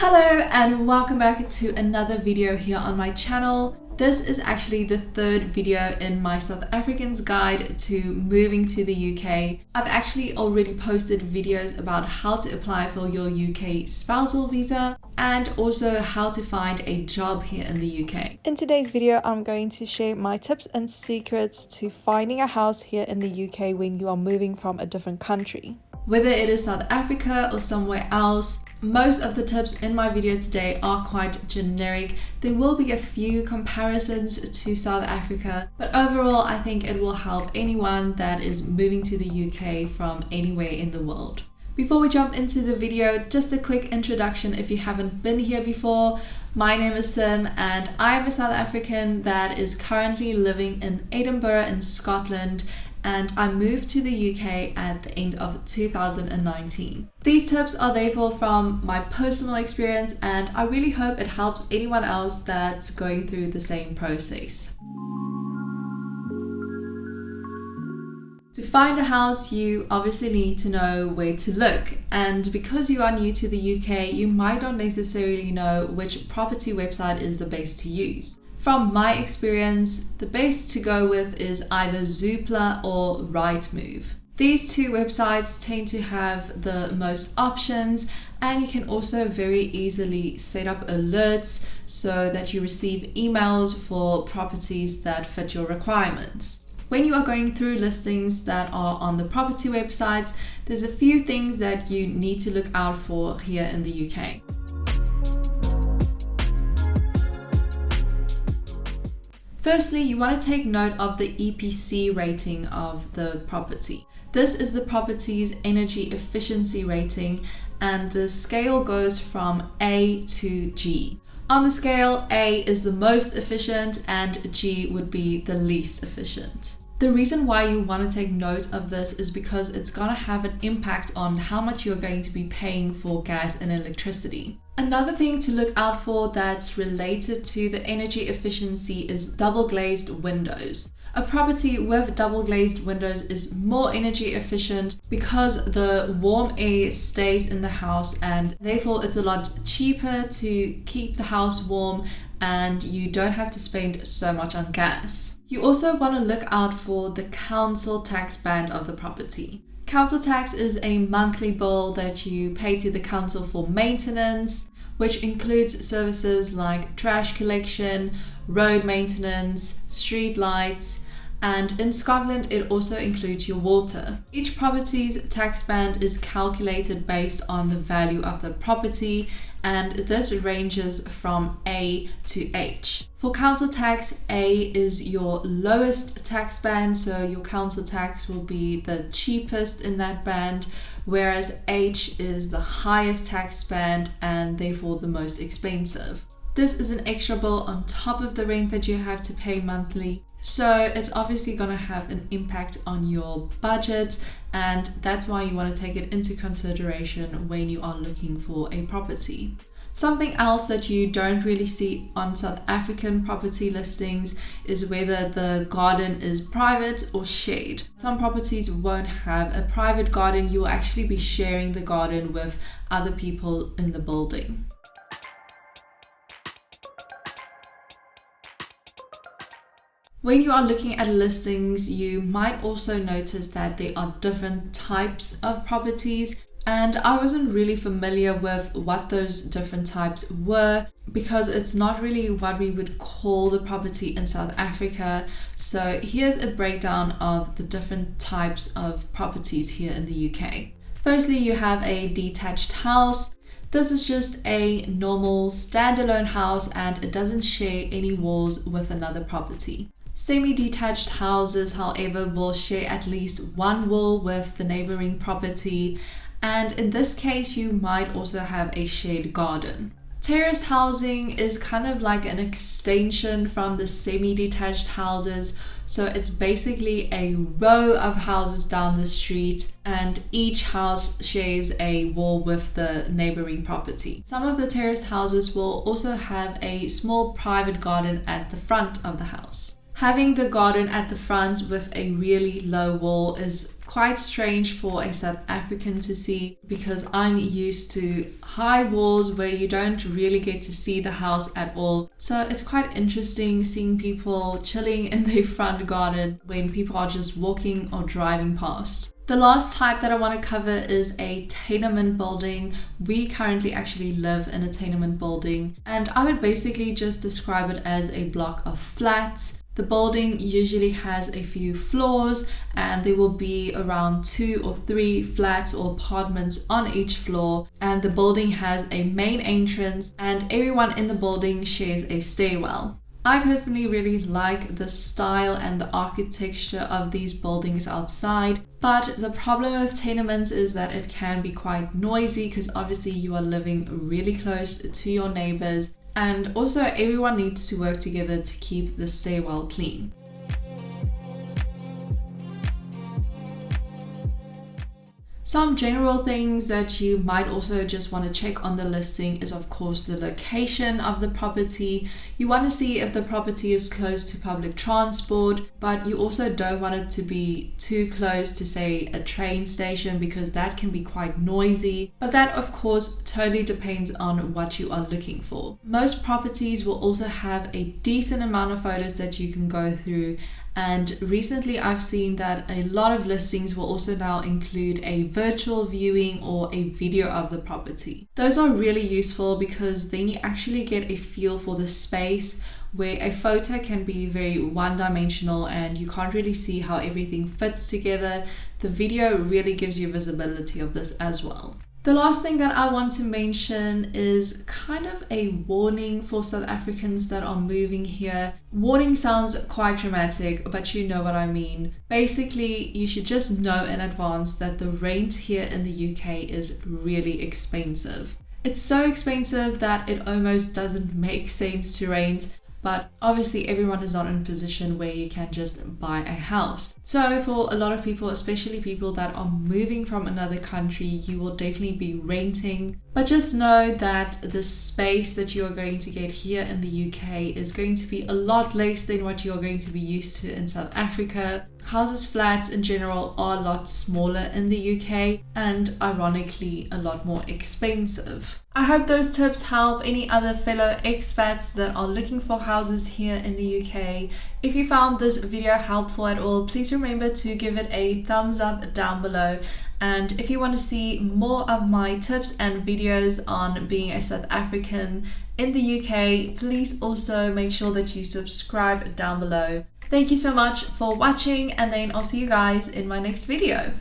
Hello and welcome back to another video here on my channel. This is actually the third video in my South African's guide to moving to the UK. I've actually already posted videos about how to apply for your UK spousal visa and also how to find a job here in the UK. In today's video, I'm going to share my tips and secrets to finding a house here in the UK when you are moving from a different country. Whether it is South Africa or somewhere else, most of the tips in my video today are quite generic. There will be a few comparisons to South Africa, but overall I think it will help anyone that is moving to the UK from anywhere in the world. Before we jump into the video, just a quick introduction if you haven't been here before. My name is Sim and I am a South African that is currently living in Edinburgh in Scotland, and I moved to the UK at the end of 2019. These tips are therefore from my personal experience, and I really hope it helps anyone else that's going through the same process. To find a house, you obviously need to know where to look, and because you are new to the UK, you might not necessarily know which property website is the best to use. From my experience, the best to go with is either Zoopla or Rightmove. These two websites tend to have the most options, and you can also very easily set up alerts so that you receive emails for properties that fit your requirements. When you are going through listings that are on the property websites, there's a few things that you need to look out for here in the UK. Firstly, you want to take note of the EPC rating of the property. This is the property's energy efficiency rating, and the scale goes from A to G. On the scale, A is the most efficient and G would be the least efficient. The reason why you want to take note of this is because it's going to have an impact on how much you're going to be paying for gas and electricity. Another thing to look out for that's related to the energy efficiency is double glazed windows. A property with double glazed windows is more energy efficient because the warm air stays in the house, and therefore it's a lot cheaper to keep the house warm and you don't have to spend so much on gas. You also want to look out for the council tax band of the property. Council tax is a monthly bill that you pay to the council for maintenance, which includes services like trash collection, road maintenance, street lights, and in Scotland it also includes your water. Each property's tax band is calculated based on the value of the property, and this ranges from A to H. For council tax, A is your lowest tax band, so your council tax will be the cheapest in that band, whereas H is the highest tax band and therefore the most expensive. This is an extra bill on top of the rent that you have to pay monthly, so it's obviously going to have an impact on your budget, and that's why you want to take it into consideration when you are looking for a property. Something else that you don't really see on South African property listings is whether the garden is private or shared. Some properties won't have a private garden. You will actually be sharing the garden with other people in the building. When you are looking at listings, you might also notice that there are different types of properties, and I wasn't really familiar with what those different types were because it's not really what we would call the property in South Africa. So here's a breakdown of the different types of properties here in the UK. Firstly, you have a detached house. This is just a normal standalone house and it doesn't share any walls with another property. Semi-detached houses, however, will share at least one wall with the neighboring property, and in this case you might also have a shared garden. Terraced housing is kind of like an extension from the semi-detached houses, so it's basically a row of houses down the street and each house shares a wall with the neighboring property. Some of the terraced houses will also have a small private garden at the front of the house. Having the garden at the front with a really low wall is quite strange for a South African to see, because I'm used to high walls where you don't really get to see the house at all. So it's quite interesting seeing people chilling in their front garden when people are just walking or driving past. The last type that I want to cover is a tenement building. We currently actually live in a tenement building, and I would basically just describe it as a block of flats. The building usually has a few floors, and there will be around 2 or 3 flats or apartments on each floor, and the building has a main entrance and everyone in the building shares a stairwell. I personally really like the style and the architecture of these buildings outside, but the problem with tenements is that it can be quite noisy, because obviously you are living really close to your neighbors, and also everyone needs to work together to keep the stairwell clean. Some general things that you might also just want to check on the listing is, of course, the location of the property. You want to see if the property is close to public transport, but you also don't want it to be too close to, say, a train station, because that can be quite noisy. But that, of course, totally depends on what you are looking for. Most properties will also have a decent amount of photos that you can go through. And recently I've seen that a lot of listings will also now include a virtual viewing or a video of the property. Those are really useful, because then you actually get a feel for the space, where a photo can be very one-dimensional and you can't really see how everything fits together. The video really gives you visibility of this as well. The last thing that I want to mention is kind of a warning for South Africans that are moving here. Warning sounds quite dramatic, but you know what I mean. Basically, you should just know in advance that the rent here in the UK is really expensive. It's so expensive that it almost doesn't make sense to rent. But obviously everyone is not in a position where you can just buy a house. So for a lot of people, especially people that are moving from another country, you will definitely be renting. But just know that the space that you are going to get here in the UK is going to be a lot less than what you're going to be used to in South Africa. Houses, flats in general are a lot smaller in the UK, and ironically a lot more expensive. I hope those tips help any other fellow expats that are looking for houses here in the UK. If you found this video helpful at all, please remember to give it a thumbs up down below. And if you want to see more of my tips and videos on being a South African in the UK, please also make sure that you subscribe down below. Thank you so much for watching, and then I'll see you guys in my next video.